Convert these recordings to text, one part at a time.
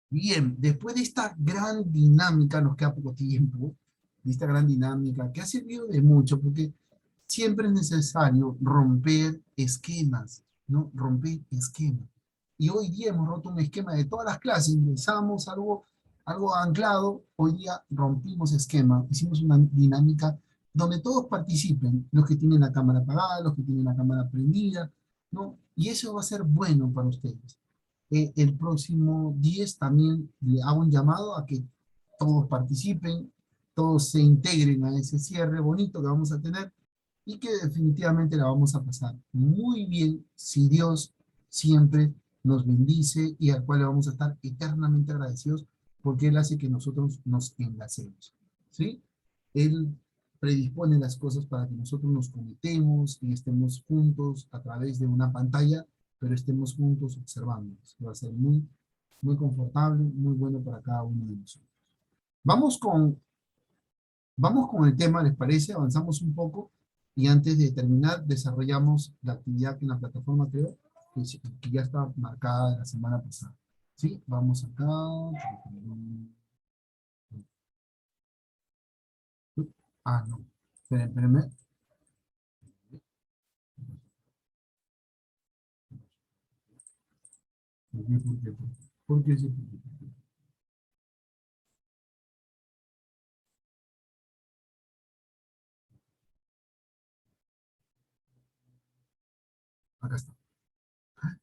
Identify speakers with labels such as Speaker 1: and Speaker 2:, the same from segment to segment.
Speaker 1: Bien, después de esta gran dinámica, nos queda poco tiempo, de esta gran dinámica que ha servido de mucho, porque siempre es necesario romper esquemas, ¿no? Romper esquemas. Y hoy día hemos roto un esquema de todas las clases, ingresamos algo anclado, hoy día rompimos esquema, hicimos una dinámica donde todos participen, los que tienen la cámara apagada, los que tienen la cámara prendida, ¿no? Y eso va a ser bueno para ustedes. El próximo 10 también le hago un llamado a que todos participen, todos se integren a ese cierre bonito que vamos a tener y que definitivamente la vamos a pasar muy bien si Dios siempre nos bendice y al cual le vamos a estar eternamente agradecidos porque Él hace que nosotros nos enlacemos, ¿sí? Él predispone las cosas para que nosotros nos conectemos y estemos juntos a través de una pantalla, pero estemos juntos observándonos. Va a ser muy, muy confortable, muy bueno para cada uno de nosotros. Vamos con Vamos con el tema, ¿les parece? Avanzamos un poco y antes de terminar desarrollamos la actividad que en la plataforma creo que ya está marcada de la semana pasada. ¿Sí? Vamos acá. Ah, no. Espérenme. ¿Por qué? Acá está.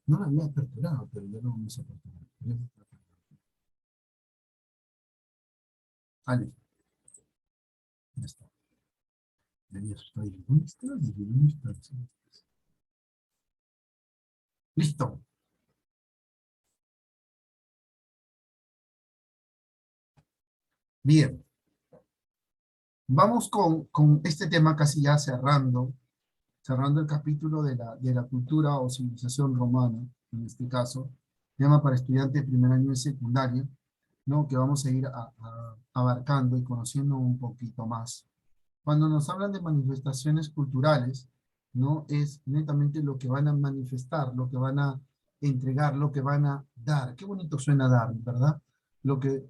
Speaker 1: No la había aperturado, pero ya lo vamos a aperturar. Ah, listo. Ya está. Ya está ahí. ¿Dónde está? ¿Dónde está? Sí. Listo. Bien. Vamos con este tema casi ya cerrando el capítulo de la cultura o civilización romana, en este caso, tema para estudiantes de primer año de secundaria, ¿no? Que vamos a ir abarcando y conociendo un poquito más. Cuando nos hablan de manifestaciones culturales, ¿no? Es netamente lo que van a manifestar, lo que van a entregar, lo que van a dar. Qué bonito suena dar, ¿verdad? Lo que,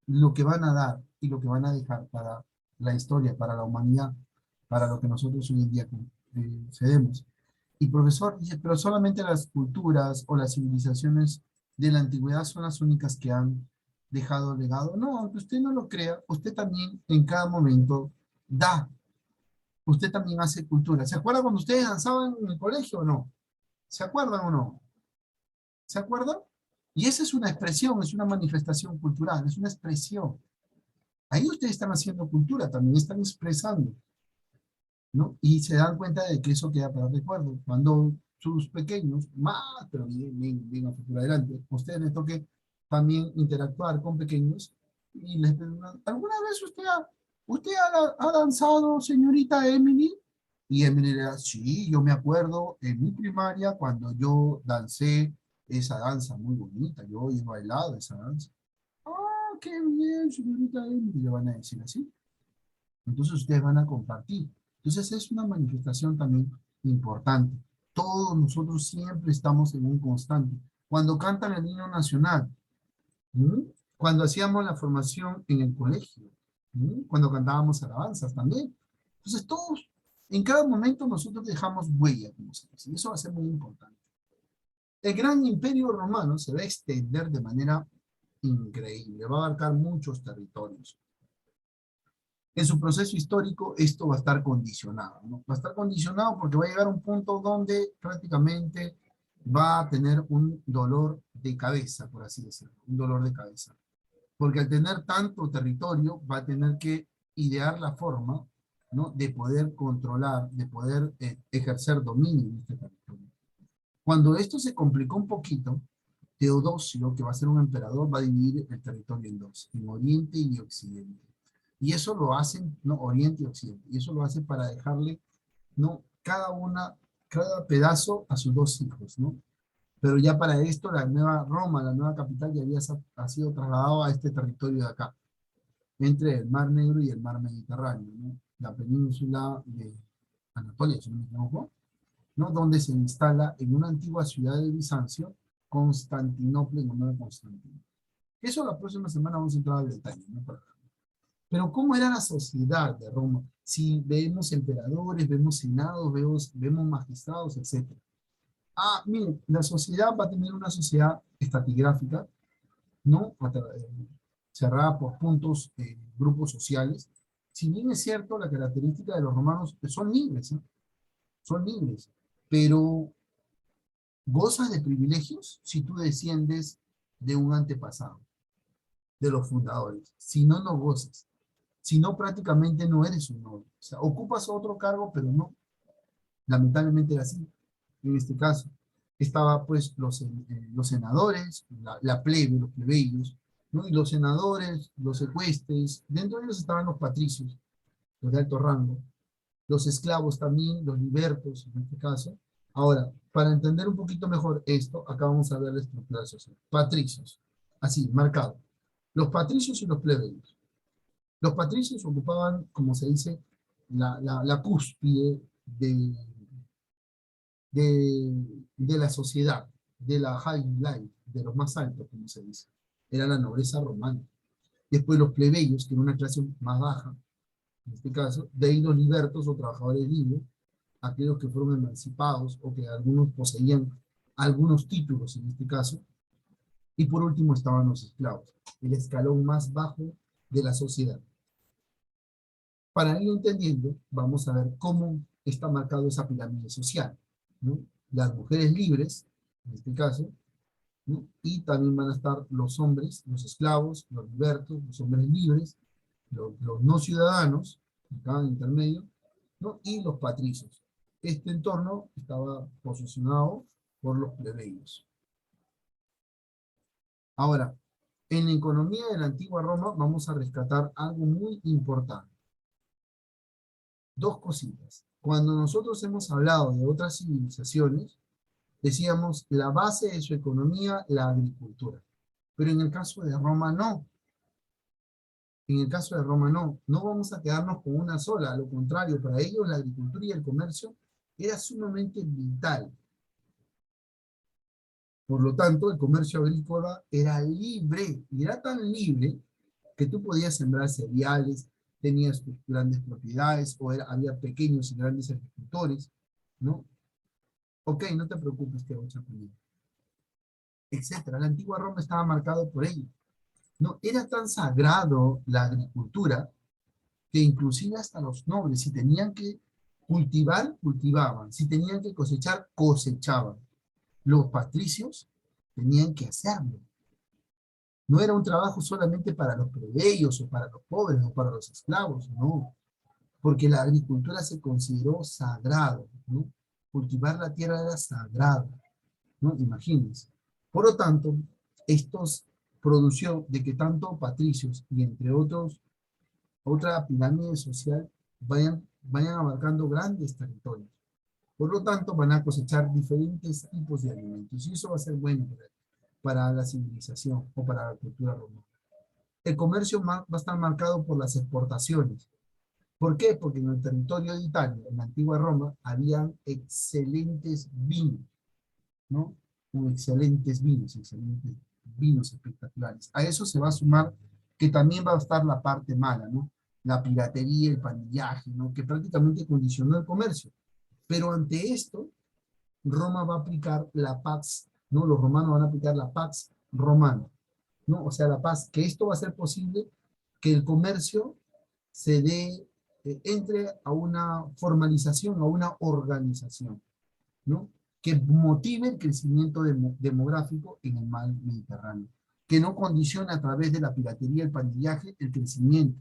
Speaker 1: lo que van a dar y lo que van a dejar para la historia, para la humanidad, para lo que nosotros hoy en día cedemos. Y profesor, dice, pero solamente las culturas o las civilizaciones de la antigüedad son las únicas que han dejado legado. No, aunque usted no lo crea, usted también en cada momento da. Usted también hace cultura. ¿Se acuerda cuando ustedes danzaban en el colegio o no? ¿Se acuerdan o no? ¿Se acuerdan? Y esa es una expresión, es una manifestación cultural, es una expresión. Ahí ustedes están haciendo cultura, también están expresando, ¿no? Y se dan cuenta de que eso queda para recuerdo. Cuando sus pequeños, más, pero bien, bien, bien a futuro adelante, a ustedes les toque también interactuar con pequeños y les preguntan, ¿alguna vez usted ha danzado, señorita Emily? Y Emily le da, sí, yo me acuerdo en mi primaria cuando yo dancé esa danza muy bonita, yo he bailado esa danza. Ah, qué bien, señorita Emily, le van a decir así. Entonces ustedes van a compartir. Entonces es una manifestación también importante. Todos nosotros siempre estamos en un constante. Cuando cantan el himno nacional, ¿m? Cuando hacíamos la formación en el colegio, ¿m? Cuando cantábamos alabanzas también. Entonces todos, en cada momento nosotros dejamos huella, como se dice, y eso va a ser muy importante. El gran imperio romano se va a extender de manera increíble, va a abarcar muchos territorios. En su proceso histórico esto va a estar condicionado, ¿no? Va a estar condicionado porque va a llegar a un punto donde prácticamente va a tener un dolor de cabeza, por así decirlo, un dolor de cabeza. Porque al tener tanto territorio va a tener que idear la forma, ¿no? De poder controlar, de poder ejercer dominio en este territorio. Cuando esto se complicó un poquito, Teodosio, que va a ser un emperador, va a dividir el territorio en dos, en Oriente y Occidente. Y eso lo hacen, ¿no? Oriente y Occidente. Y eso lo hace para dejarle, ¿no? Cada pedazo a sus dos hijos, ¿no? Pero ya para esto la nueva Roma, la nueva capital, ya ha sido trasladado a este territorio de acá, entre el Mar Negro y el Mar Mediterráneo, ¿no? La península de Anatolia, si no me equivoco, ¿no? Donde se instala en una antigua ciudad de Bizancio, Constantinopla, en honor a Constantino. Eso la próxima semana vamos a entrar al detalle, ¿no? Pero ¿cómo era la sociedad de Roma? Si vemos emperadores, vemos senados, vemos magistrados, etc. Ah, miren, la sociedad va a tener una sociedad estratigráfica, ¿no? Cerrada por puntos, grupos sociales. Si bien es cierto, la característica de los romanos son libres, ¿no? Son libres, pero gozas de privilegios si tú desciendes de un antepasado, de los fundadores. Si no, no gozas. Si no, prácticamente no eres un noble. O sea, ocupas otro cargo, pero no. Lamentablemente era así. En este caso, estaba pues los senadores, la plebe, los plebeyos, ¿no? Y los senadores, los ecuestes, dentro de ellos estaban los patricios, los de alto rango, los esclavos también, los libertos en este caso. Ahora, para entender un poquito mejor esto, acá vamos a ver la estructura social. Patricios, así, marcado. Los patricios y los plebeyos. Los patricios ocupaban, como se dice, la cúspide de la sociedad, de la high life, de los más altos, como se dice. Era la nobleza romana. Después los plebeyos, que era una clase más baja, en este caso, de ahí los libertos o trabajadores libres, aquellos que fueron emancipados o que algunos poseían algunos títulos en este caso, y por último estaban los esclavos, el escalón más bajo de la sociedad. Para ir entendiendo, vamos a ver cómo está marcado esa pirámide social, ¿no? Las mujeres libres, en este caso, ¿no? Y también van a estar los hombres, los esclavos, los libertos, los hombres libres, los no ciudadanos, acá en intermedio, ¿no? Y los patricios. Este entorno estaba posicionado por los plebeyos. Ahora, en la economía de la antigua Roma vamos a rescatar algo muy importante. Dos cositas. Cuando nosotros hemos hablado de otras civilizaciones, decíamos la base de su economía, la agricultura. Pero en el caso de Roma no. En el caso de Roma no. No vamos a quedarnos con una sola. A lo contrario, para ellos la agricultura y el comercio era sumamente vital. Por lo tanto, el comercio agrícola era libre. Y era tan libre que tú podías sembrar cereales, tenías tus grandes propiedades, había pequeños y grandes agricultores, ¿no? Ok, no te preocupes que vamos a poner, etcétera. La antigua Roma estaba marcado por ello. No, era tan sagrado la agricultura que inclusive hasta los nobles, si tenían que cultivar, cultivaban, si tenían que cosechar, cosechaban. Los patricios tenían que hacerlo. No era un trabajo solamente para los plebeyos o para los pobres o para los esclavos, no, porque la agricultura se consideró sagrado, ¿no? Cultivar la tierra era sagrado, ¿no? Imagínense. Por lo tanto, estos produció de que tanto patricios y entre otros, otra pirámide social vayan abarcando grandes territorios. Por lo tanto, van a cosechar diferentes tipos de alimentos y eso va a ser bueno para la civilización o para la cultura romana. El comercio va a estar marcado por las exportaciones. ¿Por qué? Porque en el territorio de Italia, en la antigua Roma, habían excelentes vinos, ¿no? Excelentes vinos espectaculares. A eso se va a sumar que también va a estar la parte mala, ¿no? La piratería, el pandillaje, ¿no? Que prácticamente condicionó el comercio. Pero ante esto, Roma va a aplicar la Pax, ¿no? Los romanos van a aplicar la Pax romana, ¿no? O sea, la paz, que esto va a ser posible que el comercio se dé, entre a una formalización, a una organización, ¿no? Que motive el crecimiento demográfico en el mar Mediterráneo, que no condicione a través de la piratería, el pandillaje, el crecimiento,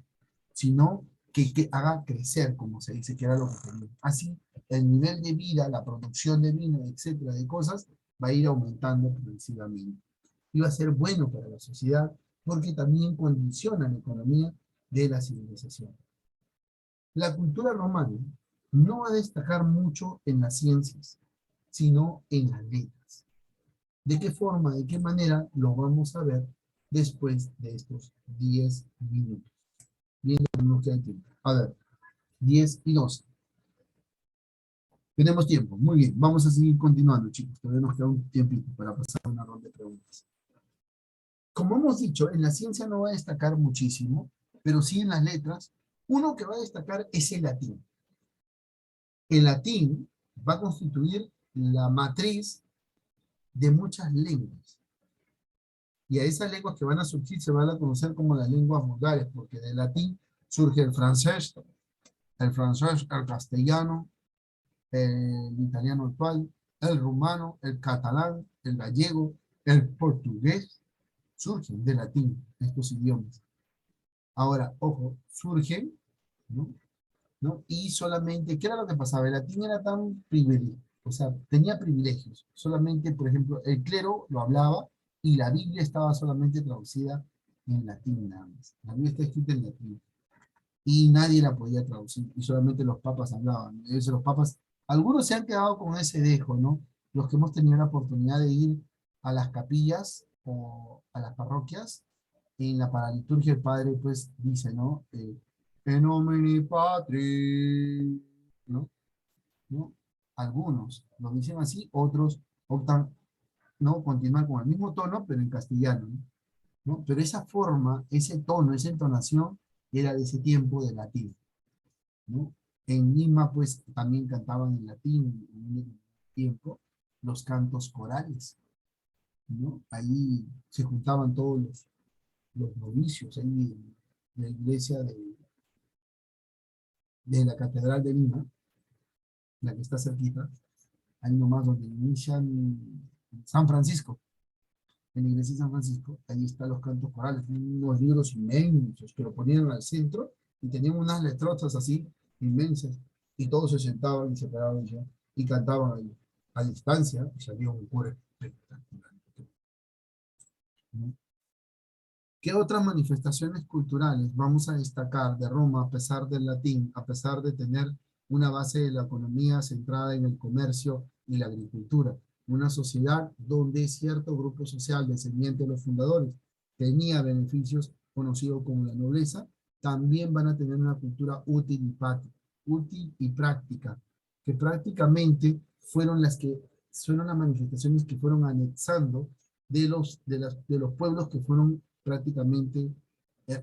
Speaker 1: sino que haga crecer, como se dice, que era lo que quería. Así, el nivel de vida, la producción de vino, etcétera, de cosas, va a ir aumentando progresivamente. Y va a ser bueno para la sociedad porque también condiciona la economía de la civilización. La cultura romana no va a destacar mucho en las ciencias, sino en las letras. ¿De qué forma, de qué manera lo vamos a ver después de estos 10 minutos? Bien, no queda tiempo. A ver, 10 y 12. Tenemos tiempo, muy bien. Vamos a seguir continuando, chicos. Todavía nos queda un tiempito para pasar una ronda de preguntas. como hemos dicho, en la ciencia no va a destacar muchísimo, pero sí en las letras, uno que va a destacar es el latín. El latín va a constituir la matriz de muchas lenguas. Y a esas lenguas que van a surgir se van a conocer como las lenguas vulgares, porque del latín surge el francés, el castellano, el italiano actual, el rumano, el catalán, el gallego, el portugués, surgen del latín estos idiomas. Ahora, ojo, surgen, ¿no? ¿No? Y solamente, ¿qué era lo que pasaba? El latín era tan privilegio, o sea, tenía privilegios. Solamente, por ejemplo, el clero lo hablaba y la Biblia estaba solamente traducida en latín nada más. La Biblia está escrita en latín y nadie la podía traducir y solamente los papas hablaban. Entonces, los papas, algunos se han quedado con ese dejo, ¿no? Los que hemos tenido la oportunidad de ir a las capillas o a las parroquias, en la paraliturgia el padre pues dice, ¿no? En nomine Patri, ¿no? ¿No? Algunos lo dicen así, otros optan, ¿no? Continuar con el mismo tono, pero en castellano, ¿no? ¿No? Pero esa forma, ese tono, esa entonación, era de ese tiempo de latín, ¿no? En Lima, pues, también cantaban en latín en ese tiempo los cantos corales, ¿no? Ahí se juntaban todos los novicios, ahí en la iglesia de la Catedral de Lima, la que está cerquita, ahí nomás donde inician San Francisco, en la iglesia de San Francisco, ahí están los cantos corales, unos libros inmensos que lo ponían al centro y tenían unas letrotas así inmensas y todos se sentaban y se paraban ya, y cantaban ahí a distancia y salía un coro espectacular, ¿no? ¿Qué otras manifestaciones culturales vamos a destacar de Roma a pesar del latín, a pesar de tener una base de la economía centrada en el comercio y la agricultura? Una sociedad donde cierto grupo social descendiente de los fundadores tenía beneficios conocidos como la nobleza, también van a tener una cultura útil y práctica, que prácticamente fueron las manifestaciones que fueron anexando de los pueblos que fueron prácticamente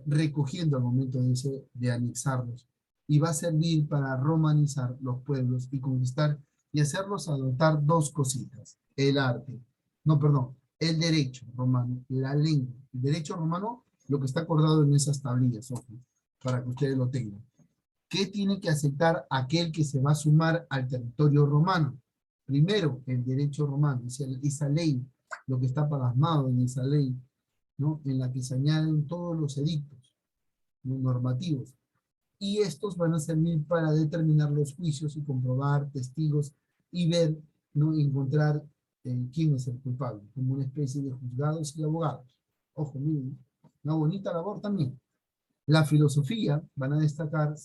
Speaker 1: recogiendo al momento de anexarlos. Y va a servir para romanizar los pueblos y conquistar y hacerlos adoptar dos cositas. El arte, no, perdón, el derecho romano, la lengua. El derecho romano, lo que está acordado en esas tablillas, ojo, para que ustedes lo tengan. ¿Qué tiene que aceptar aquel que se va a sumar al territorio romano? Primero, el derecho romano, esa ley, lo que está plasmado en esa ley, ¿no? En la que se añaden todos los edictos, ¿no? Normativos. Y estos van a servir para determinar los juicios y comprobar testigos y ver, ¿no? Encontrar quién es el culpable, como una especie de juzgados y abogados. Ojo, miren, una bonita labor también. La filosofía van a destacar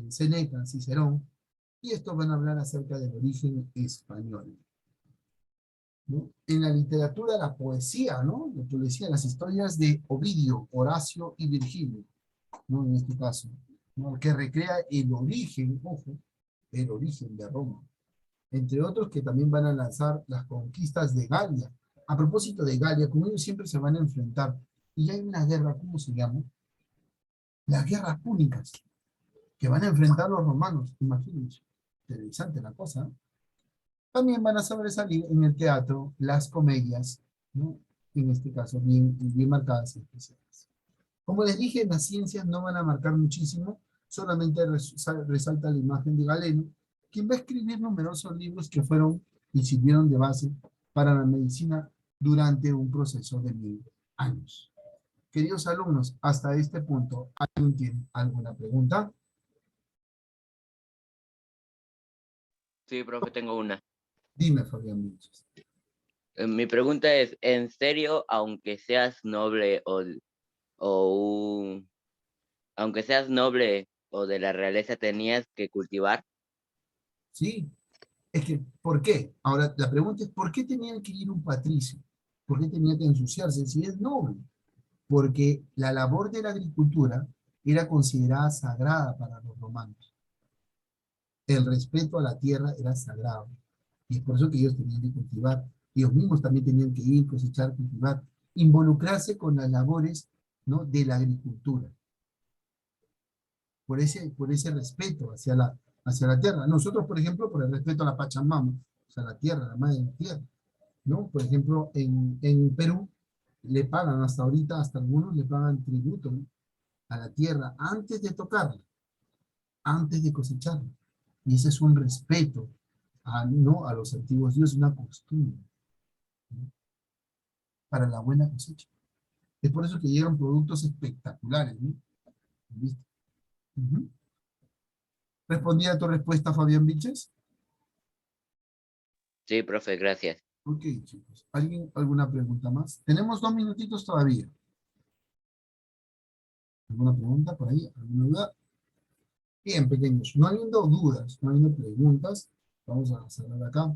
Speaker 1: Séneca, Cicerón, y estos van a hablar acerca del origen español, ¿no? En la literatura, la poesía, ¿no? La poesía, las historias de Ovidio, Horacio y Virgilio, ¿no? En este caso, ¿no? Que recrea el origen, ojo, el origen de Roma. Entre otros que también van a lanzar las conquistas de Galia. A propósito de Galia, como ellos siempre se van a enfrentar, y hay una guerra, ¿cómo se llama? Las guerras púnicas, que van a enfrentar los romanos, imagínense. Interesante la cosa, ¿no? También van a sobresalir en el teatro las comedias, ¿no? En este caso, bien marcadas y especiales. Como les dije, las ciencias no van a marcar muchísimo, solamente resalta la imagen de Galeno, quien va a escribir numerosos libros que fueron y sirvieron de base para la medicina durante un proceso de 1000 años. Queridos alumnos, hasta este punto, ¿alguien tiene alguna pregunta?
Speaker 2: Sí, profe, tengo una.
Speaker 1: Dime, Fabián Vilches.
Speaker 2: Mi pregunta es, ¿en serio, aunque seas noble o aunque seas noble o de la realeza, tenías que cultivar?
Speaker 1: Sí, es que, ¿por qué? Ahora, la pregunta es, ¿por qué tenía que ir un patricio? ¿Por qué tenía que ensuciarse si es noble? Porque la labor de la agricultura era considerada sagrada para los romanos. El respeto a la tierra era sagrado. Y es por eso que ellos tenían que cultivar. Ellos mismos también tenían que ir, cosechar, cultivar. involucrarse con las labores, ¿no?, de la agricultura, por ese respeto hacia la tierra. Nosotros, por ejemplo, por el respeto a la Pachamama, o sea, la tierra, la madre de la tierra, ¿no? Por ejemplo, en Perú le pagan hasta ahorita, hasta algunos le pagan tributo, ¿no?, a la tierra antes de tocarla, antes de cosecharla. Y ese es un respeto ¿no?, a los antiguos dioses, una costumbre, ¿no?, para la buena cosecha. Es por eso que llegan productos espectaculares, ¿no? ¿Viste? Ujú. ¿Respondí a tu respuesta, Fabián Vilches?
Speaker 2: Sí, profe, gracias.
Speaker 1: Ok, chicos. ¿Alguien, alguna pregunta más? Tenemos 2 minutitos todavía. ¿Alguna pregunta por ahí? ¿Alguna duda? Bien, pequeños. No habiendo dudas, no habiendo preguntas, vamos a cerrar acá.